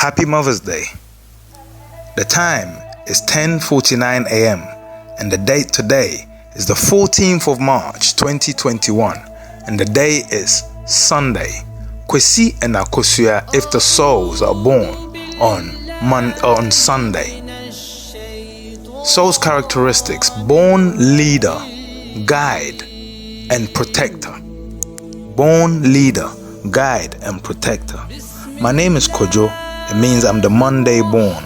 Happy Mother's Day. The time is 10:49 a.m. and the date today is the 14th of March 2021 and the day is Sunday. Kwesi and Akosua if the souls are born on Sunday. Soul's characteristics: born leader, guide and protector. Born leader, guide and protector. My name is Kojo. It means I'm the Monday born,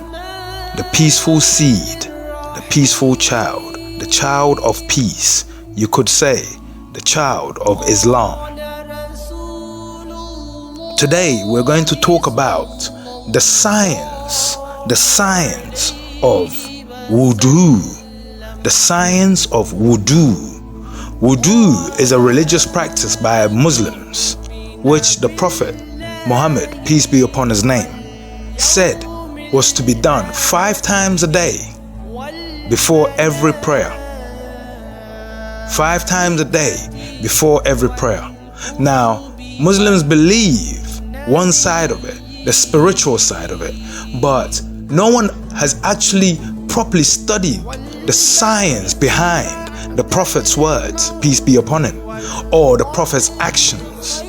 the peaceful seed, the peaceful child, the child of peace. You could say the child of Islam. Today we're going to talk about the science of wudu. The science of wudu. Wudu is a religious practice by Muslims, which the Prophet Muhammad, peace be upon his name, said was to be done 5 times a day before every prayer. 5 times a day before every prayer. Now, Muslims believe one side of it, the spiritual side of it, but no one has actually properly studied the science behind the Prophet's words, peace be upon him, or the Prophet's actions.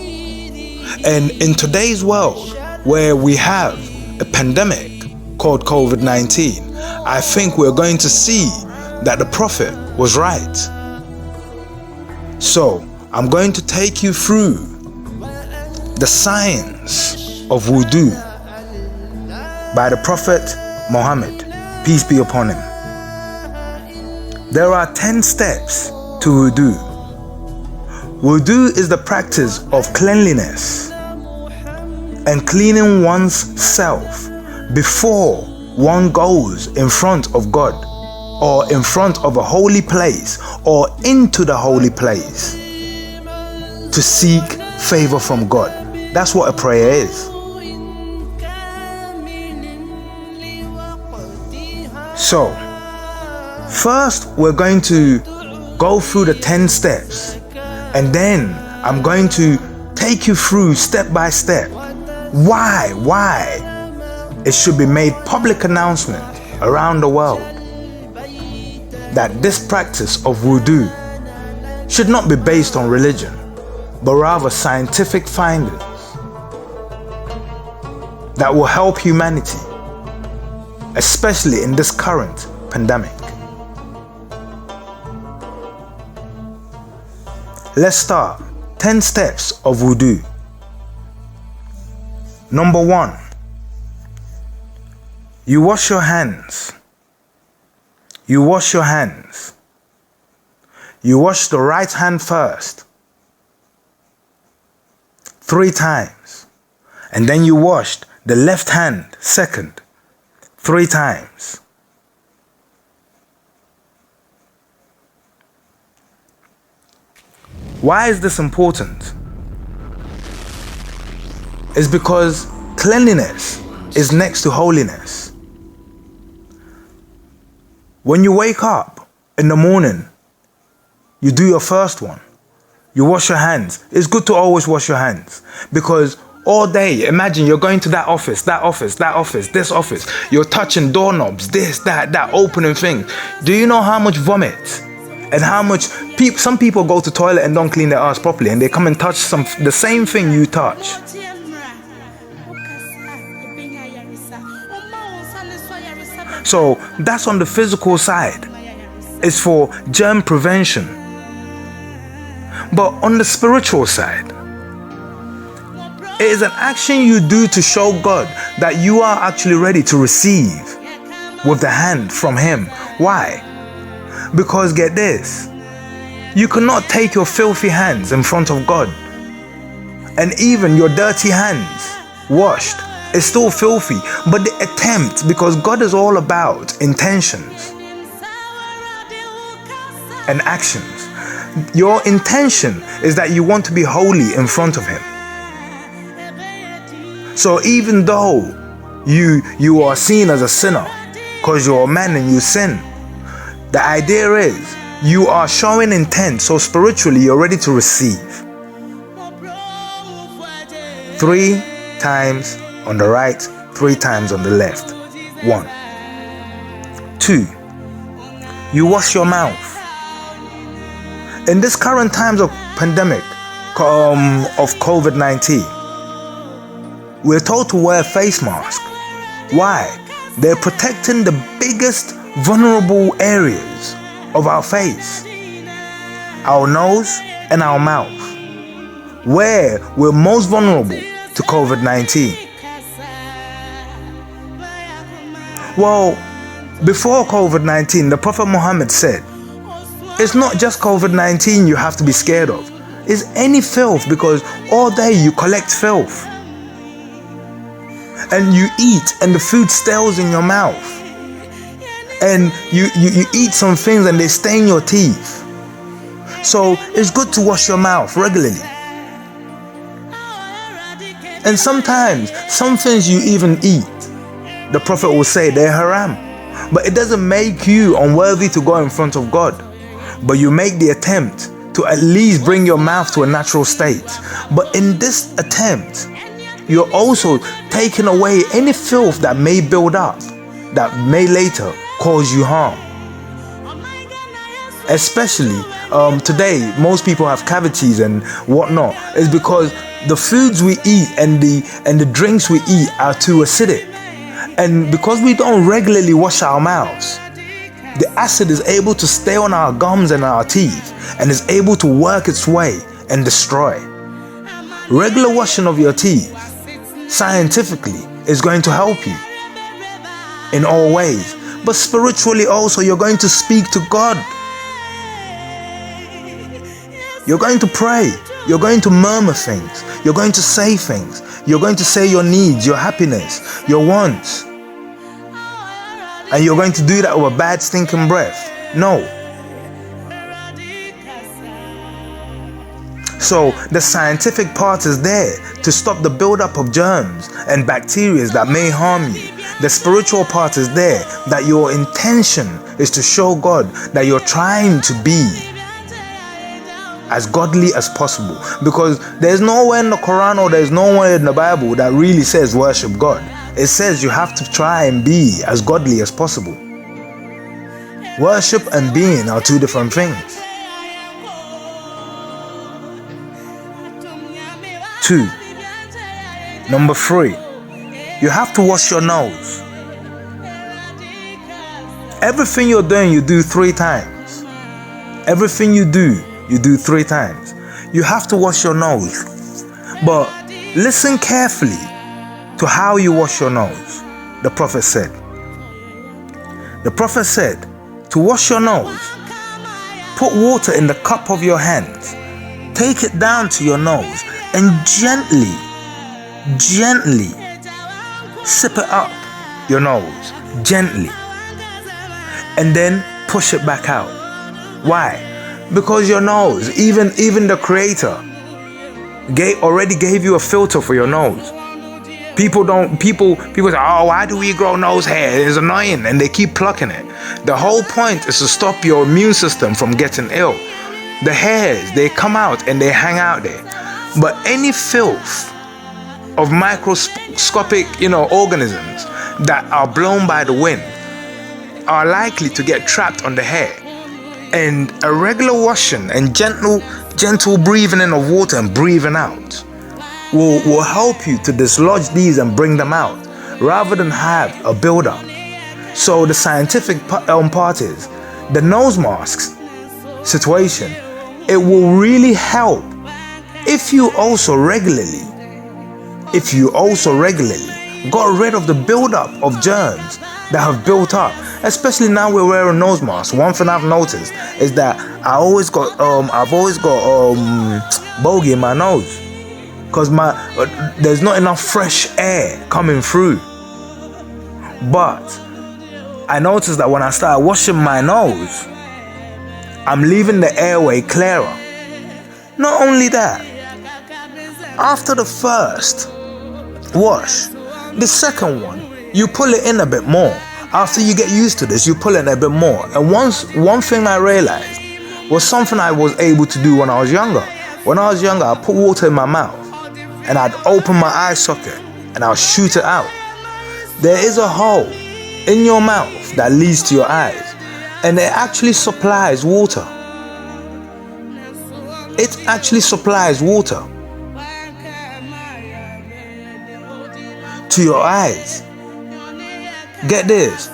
And in today's world, where we have a pandemic called COVID-19, I think we're going to see that the Prophet was right. So, I'm going to take you through the science of wudu by the Prophet Muhammad, peace be upon him. There are 10 steps to wudu. Wudu is the practice of cleanliness and cleaning one's self before one goes in front of God or in front of a holy place or into the holy place to seek favor from God. That's what a prayer is. So, first we're going to go through the 10 steps and then I'm going to take you through step by step why it should be made public announcement around the world that this practice of wudu should not be based on religion, but rather scientific findings that will help humanity, especially in this current pandemic. Let's start. 10 steps of wudu. Number 1. You wash your hands. You wash your hands. You wash the right hand first 3 times. And then you washed the left hand second 3 times. Why is this important? It's because cleanliness is next to holiness. When you wake up in the morning, you do your first one. You wash your hands. It's good to always wash your hands because all day, imagine you're going to that office, this office. You're touching doorknobs, this, that, opening things. Do you know how much vomit and how much some people go to toilet and don't clean their ass properly and they come and touch the same thing you touch. So that's on the physical side. It's for germ prevention. But on the spiritual side, it is an action you do to show God that you are actually ready to receive with the hand from Him. Why? Because get this, you cannot take your filthy hands in front of God. And even your dirty hands washed, it's still filthy. But the attempt, because God is all about intentions and actions. Your intention is that you want to be holy in front of Him. So even though you are seen as a sinner because you're a man and you sin, the idea is you are showing intent, so spiritually you're ready to receive. 3 times on the right, 3 times on the left. 1. 2. You wash your mouth. In this current times of pandemic, of COVID-19, we're told to wear a face mask. Why? They're protecting the biggest vulnerable areas of our face, our nose and our mouth, where we're most vulnerable to COVID-19. Well, before COVID-19, the Prophet Muhammad said, it's not just COVID-19 you have to be scared of. It's any filth, because all day you collect filth. And you eat and the food stays in your mouth. And you eat some things and they stain your teeth. So it's good to wash your mouth regularly. And sometimes, some things you even eat, the Prophet will say they're haram. But it doesn't make you unworthy to go in front of God. But you make the attempt to at least bring your mouth to a natural state. But in this attempt, you're also taking away any filth that may build up, that may later cause you harm. Especially today, most people have cavities and whatnot. It's because the foods we eat and the drinks we eat are too acidic. And because we don't regularly wash our mouths, the acid is able to stay on our gums and our teeth and is able to work its way and destroy. Regular washing of your teeth, scientifically, is going to help you in all ways. But spiritually also, you're going to speak to God. You're going to pray. You're going to murmur things. You're going to say things. You're going to say your needs, your happiness, your wants. And you're going to do that with a bad stinking breath. No. So the scientific part is there to stop the buildup of germs and bacteria that may harm you. The spiritual part is there, that your intention is to show God that you're trying to be as godly as possible. Because there's nowhere in the Quran or there's nowhere in the Bible that really says worship God. It says you have to try and be as godly as possible. Worship and being are two different things. 2. Number 3, you have to wash your nose. Everything you're doing, you do 3 times. Everything you do 3 times. You have to wash your nose. But listen carefully to how you wash your nose. The Prophet said, to wash your nose, put water in the cup of your hands, take it down to your nose, and gently sip it up your nose, gently, and then push it back out. Why? Because your nose, even the Creator already gave you a filter for your nose. People say, oh, why do we grow nose hair? It's annoying, and they keep plucking it. The whole point is to stop your immune system from getting ill. The hairs, they come out and they hang out there. But any filth of microscopic, organisms that are blown by the wind are likely to get trapped on the hair. And a regular washing and gentle breathing in of water and breathing out will help you to dislodge these and bring them out, rather than have a build-up. So the scientific part is, the nose masks situation, it will really help if you also regularly got rid of the build-up of germs that have built up. Especially now we're wearing nose masks. One thing I've noticed is that I've always got bogey in my nose, because there's not enough fresh air coming through. But I noticed that when I start washing my nose, I'm leaving the airway clearer. Not only that, after the first wash, the second one, you pull it in a bit more. After you get used to this, you pull it in a bit more. And one thing I realized was something I was able to do when I was younger. When I was younger, I put water in my mouth and I'd open my eye socket and I'll shoot it out. there is a hole in your mouth that leads to your eyes, and it actually supplies water. It actually supplies water to your eyes. Get this,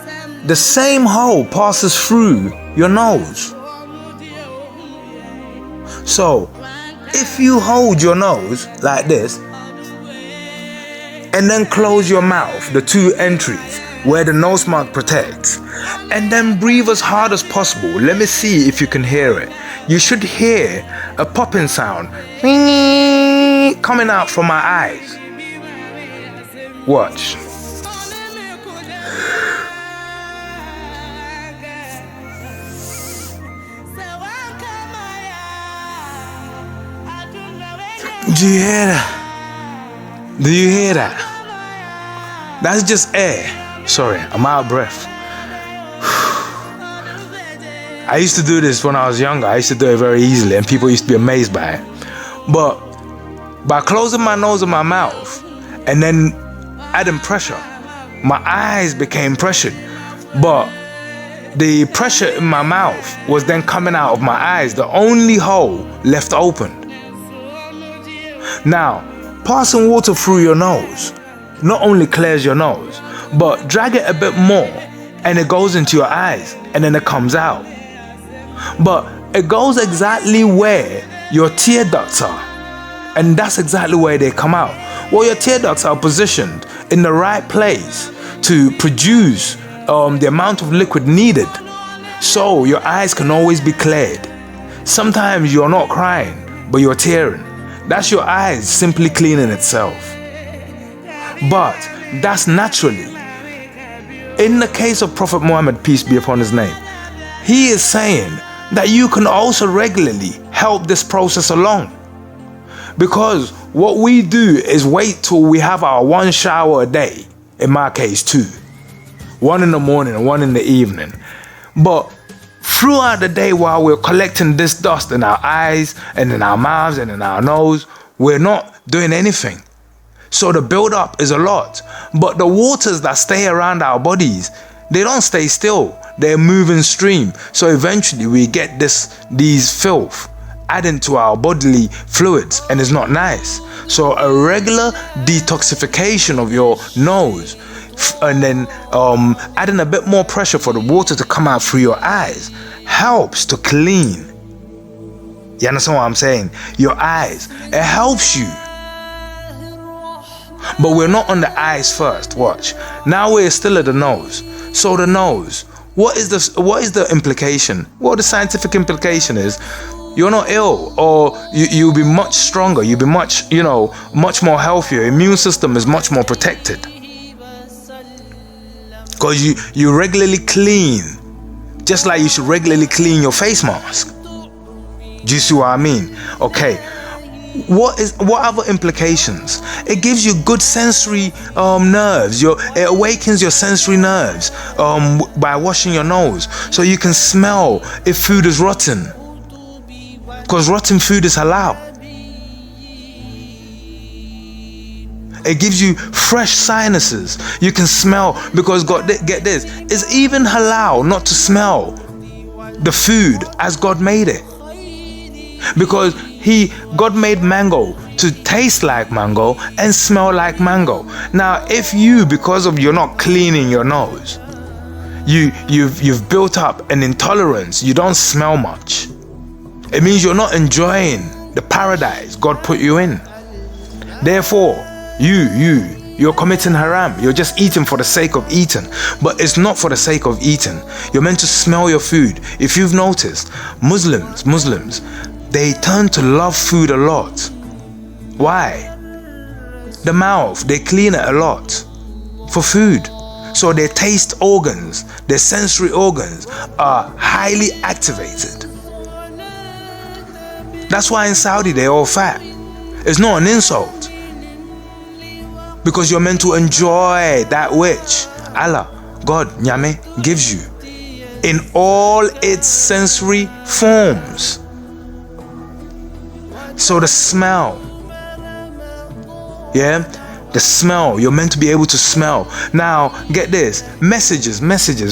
the same hole passes through your nose. So if you hold your nose like this and then close your mouth, the two entries where the nose mark protects, and then breathe as hard as possible. Let me see if you can hear it. You should hear a popping sound coming out from my eyes. Watch. Do you hear that? Do you hear that? That's just air. Sorry, I'm out of breath. I used to do this when I was younger. I used to do it very easily, and people used to be amazed by it. But by closing my nose and my mouth and then adding pressure, my eyes became pressured. But the pressure in my mouth was then coming out of my eyes, the only hole left open. Now, passing water through your nose not only clears your nose, but drag it a bit more and it goes into your eyes and then it comes out. But it goes exactly where your tear ducts are, and that's exactly where they come out. Well, your tear ducts are positioned in the right place to produce the amount of liquid needed, so your eyes can always be cleared. Sometimes you're not crying, but you're tearing. That's your eyes simply cleaning itself. But that's naturally. In the case of Prophet Muhammad, peace be upon his name, he is saying that you can also regularly help this process along. Because what we do is wait till we have our one shower a day, in my case 2. One in the morning and one in the evening. But throughout the day, while we're collecting this dust in our eyes and in our mouths and in our nose, we're not doing anything. So the build-up is a lot. But the waters that stay around our bodies, they don't stay still. They're moving stream. So eventually we get these filth adding to our bodily fluids, and it's not nice. So a regular detoxification of your nose, and then adding a bit more pressure for the water to come out through your eyes, helps to clean. You understand what I'm saying? Your eyes. It helps you. But we're not on the eyes first. Watch. Now we're still at the nose. So the nose. What is the implication? Well, the scientific implication is you're not ill, or you'll be much stronger. You'll be much more healthier. Immune system is much more protected. Because you regularly clean, just like you should regularly clean your face mask. Do you see what I mean? Okay. What other implications? It gives you good sensory nerves. It awakens your sensory nerves by washing your nose, so you can smell if food is rotten. Because rotten food is halal. It gives you fresh sinuses. You can smell, because God, get this, it's even halal not to smell the food as God made it. Because God made mango to taste like mango and smell like mango. Now, if because of you're not cleaning your nose, you've built up an intolerance, you don't smell much. It means you're not enjoying the paradise God put you in. Therefore, you're committing haram. You're just eating for the sake of eating. But it's not for the sake of eating. You're meant to smell your food. If you've noticed, Muslims, they tend to love food a lot. Why? The mouth, they clean it a lot for food. So their taste organs, their sensory organs are highly activated. That's why in Saudi they're all fat. It's not an insult. Because you're meant to enjoy that which Allah, God, Nyame, gives you in all its sensory forms. So the smell, The smell, you're meant to be able to smell. Now, get this, messages,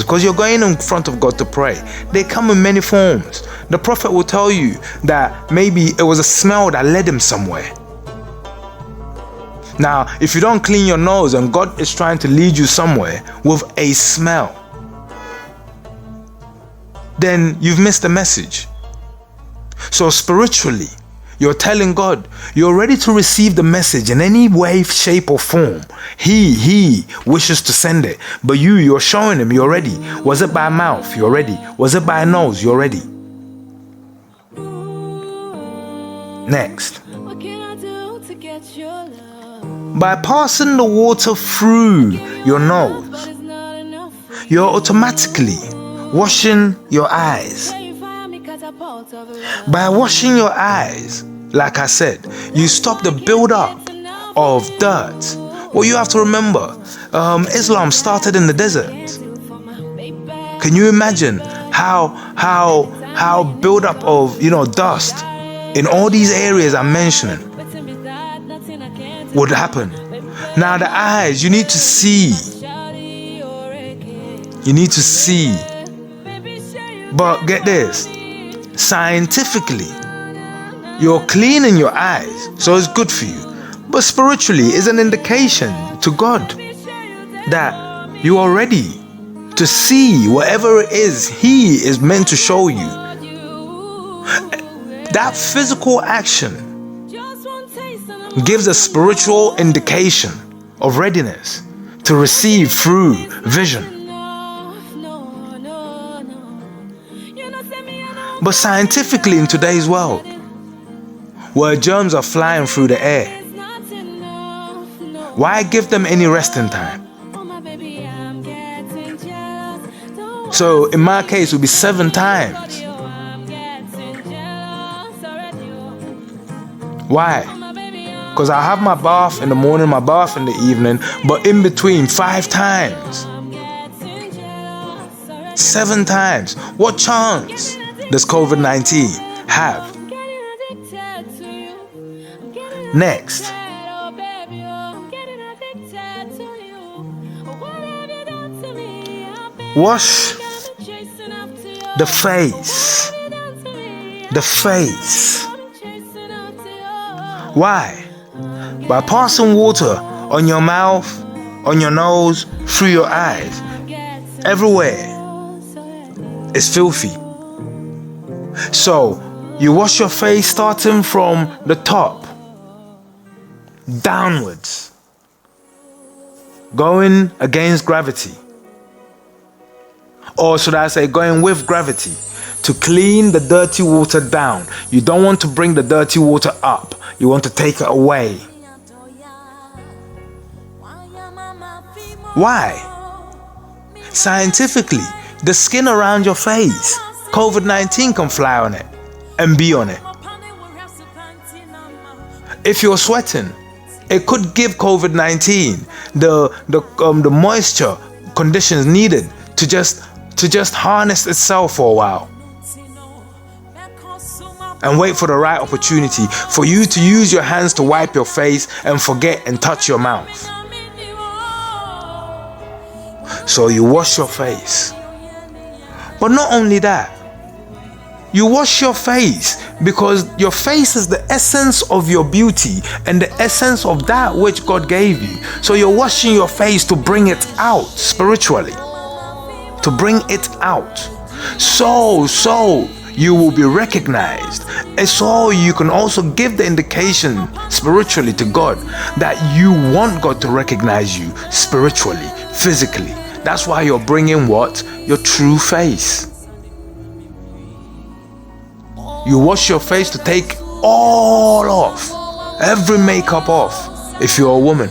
because you're going in front of God to pray. They come in many forms. The prophet will tell you that maybe it was a smell that led him somewhere. Now, if you don't clean your nose and God is trying to lead you somewhere with a smell, then you've missed the message. So spiritually, you're telling God, you're ready to receive the message in any way, shape or form. He wishes to send it. But you're showing him you're ready. Was it by mouth? You're ready. Was it by nose? You're ready. Next. What can I do to get your love? By passing the water through your nose, you're automatically washing your eyes. By washing your eyes, like I said, you stop the build-up of dirt. Well, you have to remember, Islam started in the desert. Can you imagine how build-up of dust in all these areas I'm mentioning would happen? Now the eyes, you need to see. You need to see. But get this, scientifically, you're cleaning your eyes, so it's good for you. But spiritually, it's an indication to God that you are ready to see whatever it is He is meant to show you. That physical action gives a spiritual indication of readiness to receive through vision. But scientifically, in today's world, where germs are flying through the air, why give them any resting time? So in my case, it would be 7 times. Why? Because I have my bath in the morning, my bath in the evening, but in between 5 times. 7 times. What chance does COVID-19 have? Next. Wash the face. The face. Why? By passing water on your mouth, on your nose, through your eyes. Everywhere is filthy. So, you wash your face starting from the top, downwards, going against gravity. Or should I say, going with gravity, to clean the dirty water down. You don't want to bring the dirty water up. You want to take it away. Why? Scientifically, the skin around your face, COVID-19 can fly on it and be on it. If you're sweating, it could give COVID-19 the moisture conditions needed to just harness itself for a while and wait for the right opportunity for you to use your hands to wipe your face and forget and touch your mouth. So you wash your face. But not only that, you wash your face because your face is the essence of your beauty and the essence of that which God gave you. So you're washing your face to bring it out spiritually. To bring it out. So you will be recognized. And so you can also give the indication spiritually to God that you want God to recognize you spiritually, physically. That's why you're bringing what? Your true face. You wash your face to take all off, every makeup off. If you're a woman,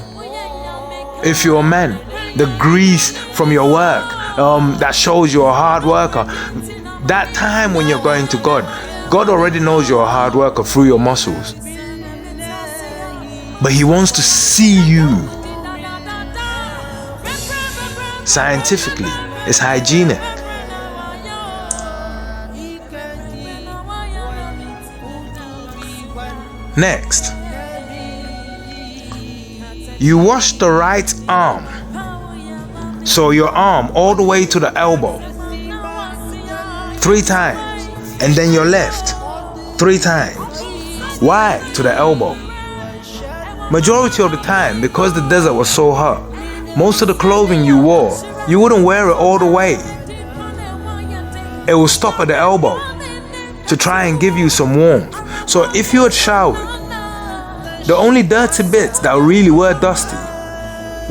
if you're a man, the grease from your work that shows you're a hard worker. That time when you're going to God, God already knows you're a hard worker through your muscles. But He wants to see you. Scientifically, it's hygienic. Next, You wash the right arm, so your arm all the way to the elbow 3 times, and then your left 3 times. Why to the elbow? Majority of the time, because the desert was so hot, most of the clothing you wore, you wouldn't wear it all the way. It will stop at the elbow to try and give you some warmth. So if you had showered, the only dirty bits that really were dusty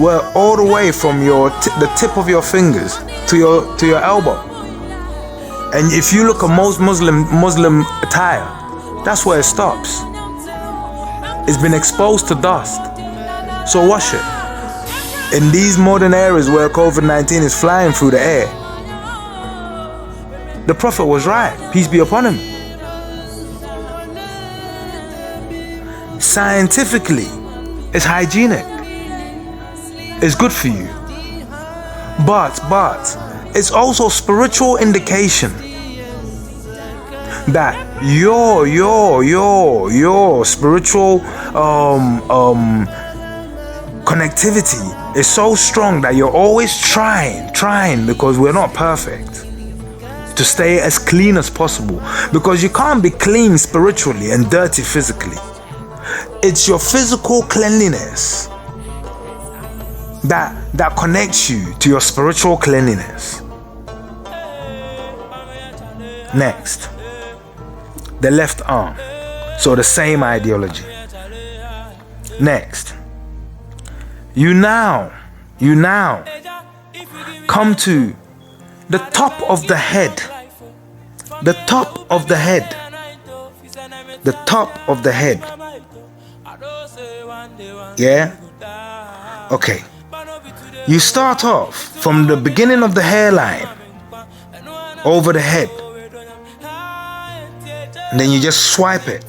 were all the way from the tip of your fingers to your elbow. And if you look at most Muslim attire, that's where it stops. It's been exposed to dust. So wash it. In these modern areas where COVID-19 is flying through the air, the Prophet was right, peace be upon him. Scientifically, it's hygienic. It's good for you. But it's also spiritual indication that your spiritual connectivity is so strong that you're always trying, because we're not perfect, to stay as clean as possible, because you can't be clean spiritually and dirty physically. It's your physical cleanliness that connects you to your spiritual cleanliness. Next, the left arm. So the same ideology. Next, you now come to the top of the head. The top of the head. The top of the head. Yeah? Okay. You start off from the beginning of the hairline over the head. And then you just swipe it.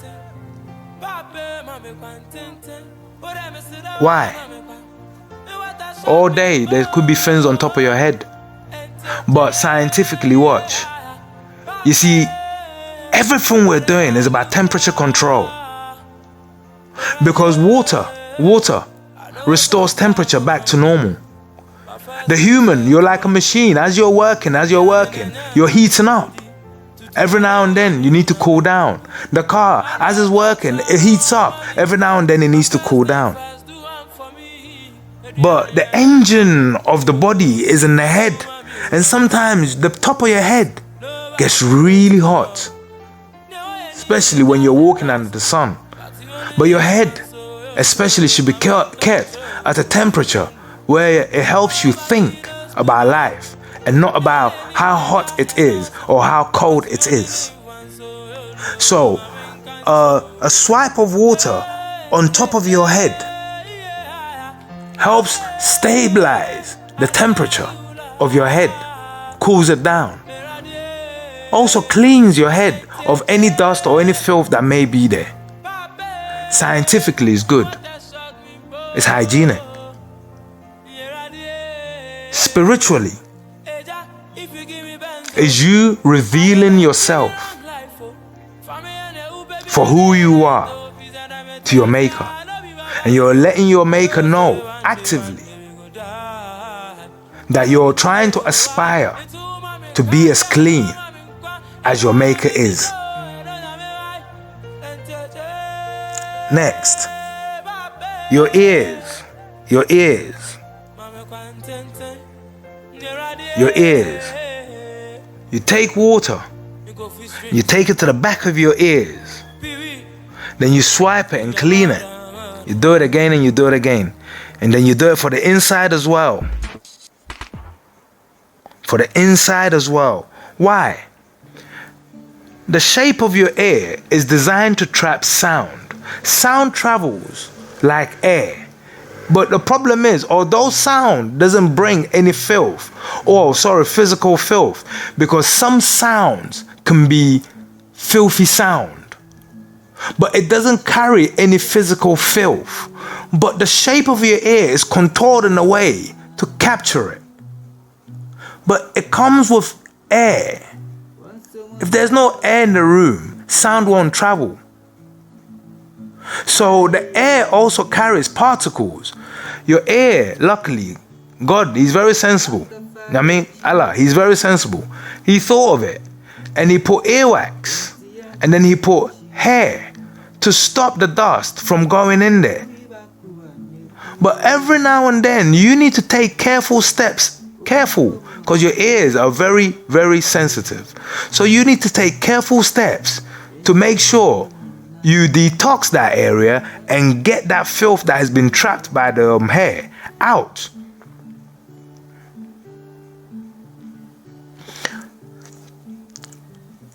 Why? All day there could be things on top of your head. But scientifically, watch. You see, everything we're doing is about temperature control. Because water restores temperature back to normal. The human, you're like a machine. As you're working, you're heating up. Every now and then you need to cool down. The car, as it's working, it heats up. Every now and then it needs to cool down. But the engine of the body is in the head. And sometimes the top of your head gets really hot, especially when you're walking under the sun. But your head especially should be kept at a temperature where it helps you think about life and not about how hot it is or how cold it is. So a swipe of water on top of your head helps stabilize the temperature of your head, cools it down. Also cleans your head of any dust or any filth that may be there. Scientifically, it's good. It's hygienic. Spiritually, is you revealing yourself for who you are to your Maker. And you're letting your Maker know actively that you're trying to aspire to be as clean as your Maker is. Next, your ears. Your ears. Your ears. You take water, you take it to the back of your ears, then you swipe it and clean it. You do it again and you do it again. And then you do it for the inside as well. For the inside as well. Why? The shape of your ear is designed to trap sound. Sound travels like air. But the problem is, although sound doesn't bring any physical filth, because some sounds can be filthy sound, but it doesn't carry any physical filth. But the shape of your ear is contoured in a way to capture it. But it comes with air. If there's no air in the room, sound won't travel. So the air also carries particles. Your air, luckily, God, He's very sensible. I mean, Allah, He's very sensible. He thought of it, and He put earwax, and then He put hair to stop the dust from going in there. But every now and then, you need to take careful steps. Careful, because your ears are very, very sensitive. So you need to take careful steps to make sure you detox that area and get that filth that has been trapped by the hair out.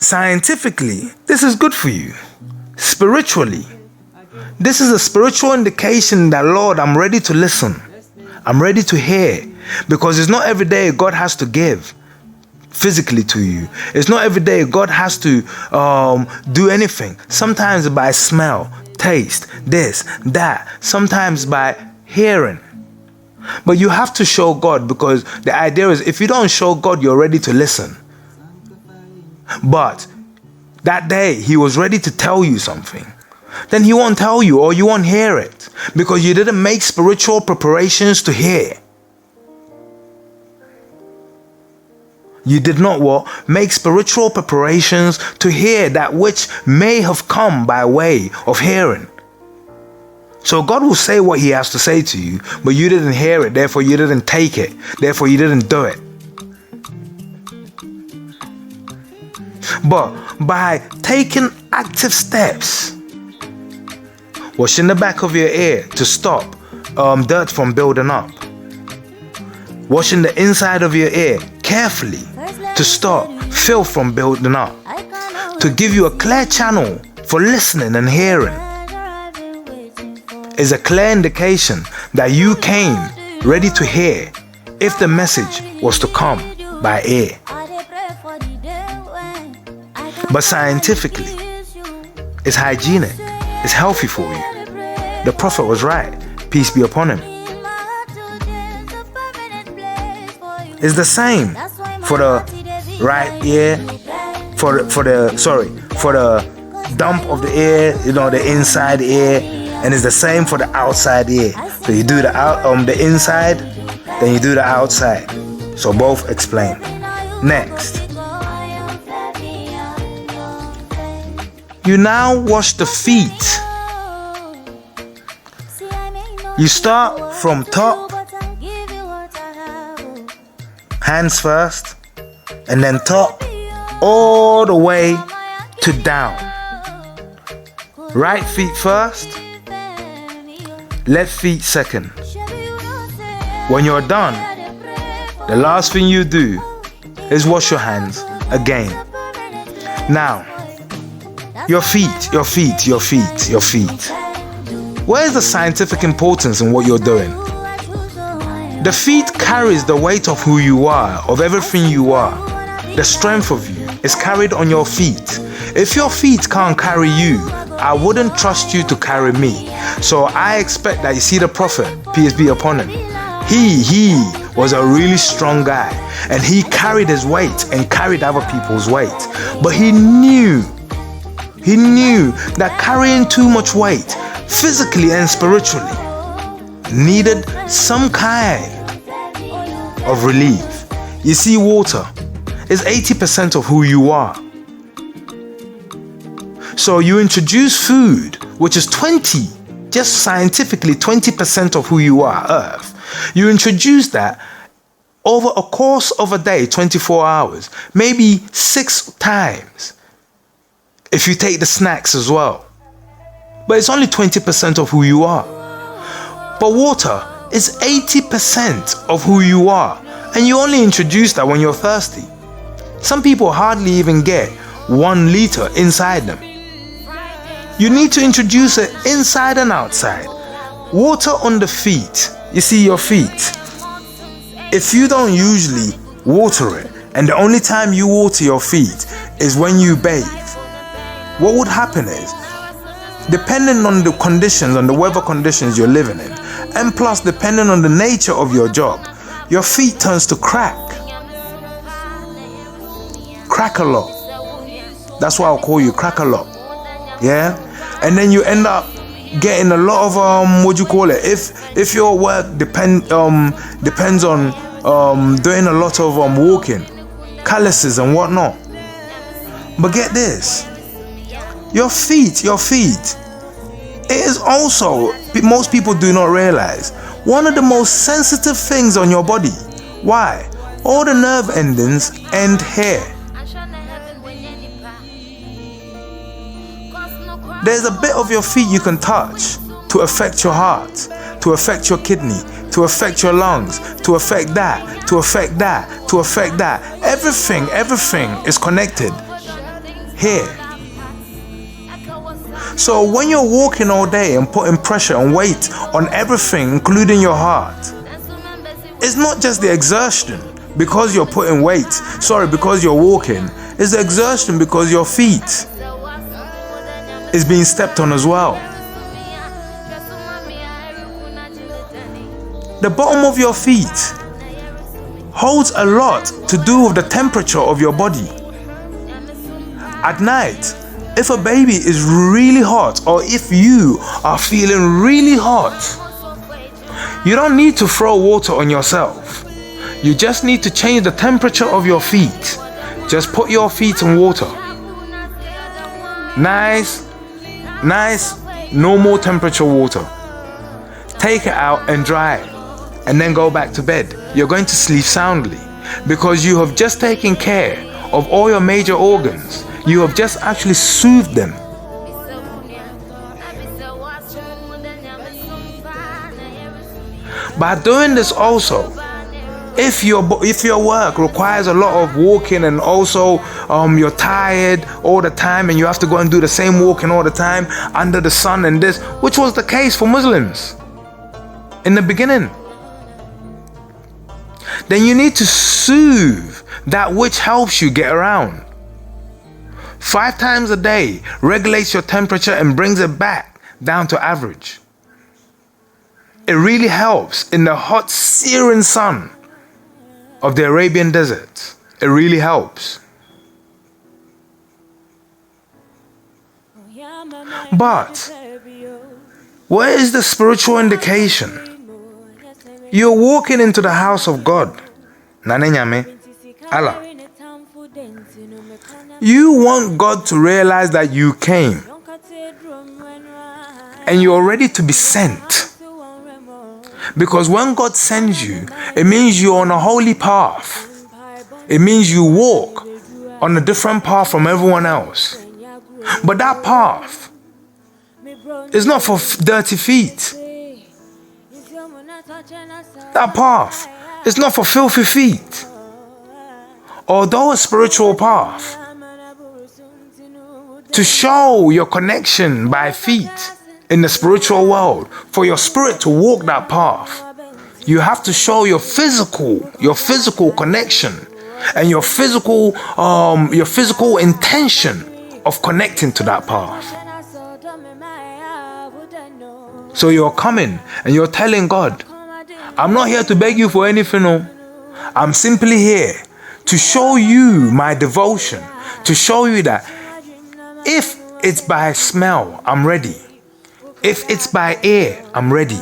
Scientifically, this is good for you. Spiritually, this is a spiritual indication that, Lord, I'm ready to listen. I'm ready to hear. Because it's not every day God has to give physically to you. It's not every day God has to do anything. Sometimes by smell, taste, this, that. Sometimes by hearing. But you have to show God, because the idea is if you don't show God, you're ready to listen. But that day He was ready to tell you something. Then He won't tell you, or you won't hear it, because you didn't make spiritual preparations to hear. You did not what? Make spiritual preparations to hear that which may have come by way of hearing. So God will say what He has to say to you, but you didn't hear it, therefore you didn't take it, therefore you didn't do it. But by taking active steps, washing the back of your ear to stop dirt from building up, washing the inside of your ear carefully to stop filth from building up, to give you a clear channel for listening and hearing, is a clear indication that you came ready to hear if the message was to come by ear. But scientifically, it's hygienic, it's healthy for you. The Prophet was right, peace be upon him. It's the same for the right ear, for the dump of the ear, the inside ear, and it's the same for the outside ear. So you do the inside, then you do the outside. So both explain. Next, you now wash the feet. You start from top, hands first, and then top all the way to down. Right feet first, left feet second. When you're done, the last thing you do is wash your hands again. Now, your feet. Where's the scientific importance in what you're doing? The feet carries the weight of who you are, of everything you are. The strength of you is carried on your feet. If your feet can't carry you, I wouldn't trust you to carry me. So I expect that you see the Prophet, peace be upon him. He was a really strong guy, and he carried his weight and carried other people's weight. But he knew that carrying too much weight, physically and spiritually, needed some kind of relief. You see, water is 80% of who you are. So you introduce food, which is 20, just scientifically 20% of who you are, Earth. You introduce that over a course of a day, 24 hours, maybe 6 times, if you take the snacks as well. But it's only 20% of who you are. But water is 80% of who you are, and you only introduce that when you're thirsty. Some people hardly even get 1 liter inside them. You need to introduce it inside and outside. Water on the feet. You see your feet. If you don't usually water it, and the only time you water your feet is when you bathe, what would happen is, depending on the conditions, on the weather conditions you're living in, and plus depending on the nature of your job, your feet turns to crack a lot. That's why I'll call you crack a lot. Yeah? And then you end up getting a lot of what do you call it? If your work depends on doing a lot of walking, calluses and whatnot. But get this, your feet. It is also, most people do not realize, one of the most sensitive things on your body. Why? All the nerve endings end here. There's a bit of your feet you can touch to affect your heart, to affect your kidney, to affect your lungs, to affect that, to affect that, to affect that. Everything is connected here. So when you're walking all day and putting pressure and weight on everything, including your heart, it's not just the exertion because you're putting weight, because you're walking. It's the exertion because your feet is being stepped on as well. The bottom of your feet holds a lot to do with the temperature of your body. At night, if a baby is really hot or if you are feeling really hot, you don't need to throw water on yourself. You just need to change the temperature of your feet. Just put your feet in water. Nice, normal temperature water. Take it out and dry it, and then go back to bed. You're going to sleep soundly because you have just taken care of all your major organs. You have just actually soothed them. By doing this also, if your work requires a lot of walking and also you're tired all the time and you have to go and do the same walking all the time under the sun and this, which was the case for Muslims in the beginning, then you need to soothe that which helps you get around. 5 times a day regulates your temperature and brings it back down to average. It really helps in the hot, searing sun of the Arabian desert. It really helps. But where is the spiritual indication? You're walking into the house of God. Allah. You want God to realize that you came and you're ready to be sent. Because when God sends you, it means you're on a holy path. It means you walk on a different path from everyone else. But that path is not for dirty feet. That path is not for filthy feet. Although a spiritual path, to show your connection by feet in the spiritual world, for your spirit to walk that path, you have to show your physical connection and your physical intention of connecting to that path. So you're coming and you're telling God, I'm not here to beg you for anything. No. I'm simply here to show you my devotion, to show you that if it's by smell, I'm ready. If it's by ear, I'm ready.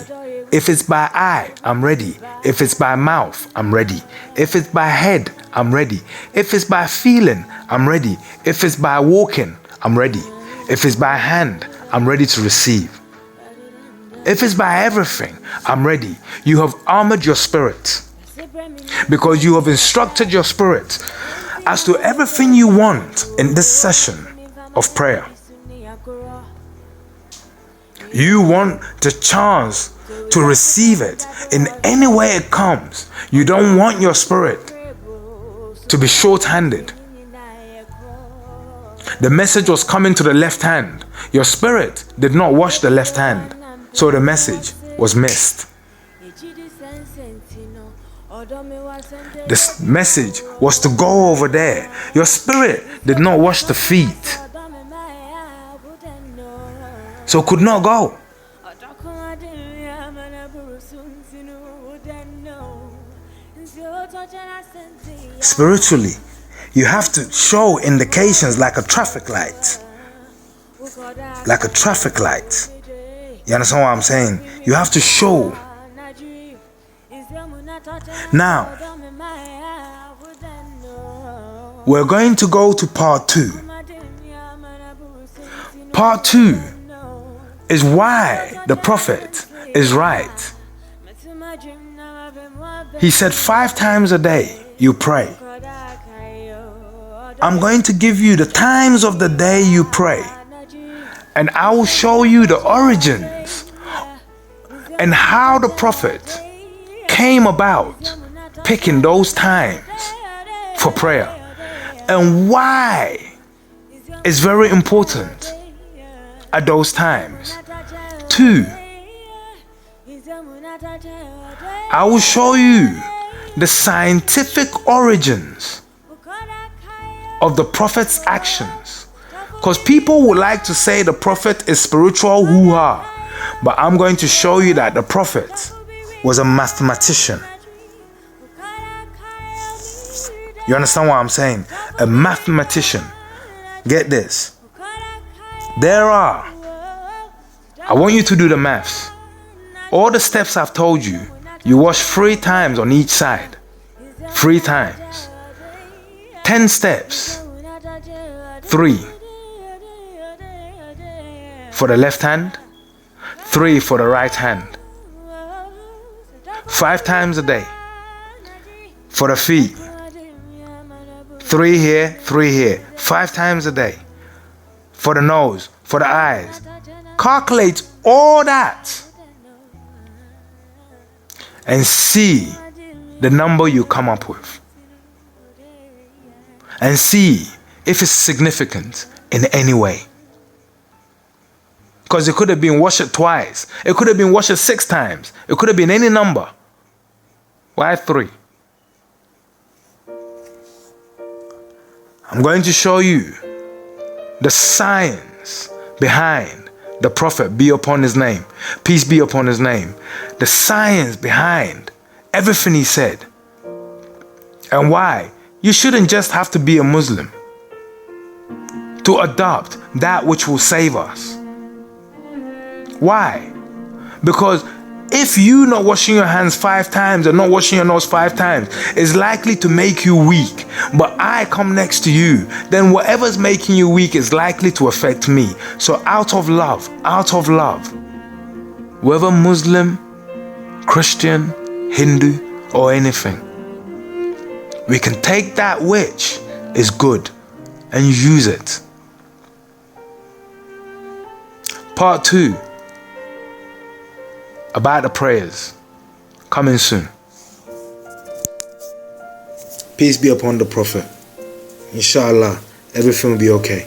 If it's by eye, I'm ready. If it's by mouth, I'm ready. If it's by head, I'm ready. If it's by feeling, I'm ready. If it's by walking, I'm ready. If it's by hand, I'm ready to receive. If it's by everything, I'm ready. You have armored your spirit because you have instructed your spirit as to everything you want in this session of prayer. You want the chance to receive it in any way it comes. You don't want your spirit to be short-handed. The message was coming to the left hand. Your spirit did not wash the left hand, so the message was missed. This message was to go over there. Your spirit did not wash the feet, so could not go. Spiritually, you have to show indications like a traffic light. Like a traffic light. You understand what I'm saying? You have to show. Now, we're going to go to part 2. Part 2 is why the prophet is right. He said 5 times a day you pray. I'm going to give you the times of the day you pray. And I will show you the origins and how the prophet came about picking those times for prayer and why it's very important at those times. 2, I will show you the scientific origins of the prophet's actions. Because people would like to say the prophet is spiritual hoo-ha, but I'm going to show you that the prophet was a mathematician. You understand what I'm saying? A mathematician. Get this. I want you to do the maths. All the steps I've told you, you wash 3 times on each side. 3 times. 10 steps. 3 for the left hand, 3 for the right hand. 5 times a day for the feet. 3 here, 3 here. 5 times a day for the nose, for the eyes. Calculate all that and see the number you come up with. And see if it's significant in any way. Because it could have been wash it twice. It could have been wash it 6 times. It could have been any number. Why 3? I'm going to show you the science behind the prophet, be upon his name. Peace be upon his name. The science behind everything he said. And why you shouldn't just have to be a Muslim to adopt that which will save us. Why? Because if you not washing your hands 5 times and not washing your nose 5 times is likely to make you weak, but I come next to you, then whatever's making you weak is likely to affect me. So out of love, whether Muslim, Christian, Hindu, or anything, we can take that which is good and use it. Part 2 about the prayers, coming soon. Peace be upon the prophet. Inshallah, everything will be okay.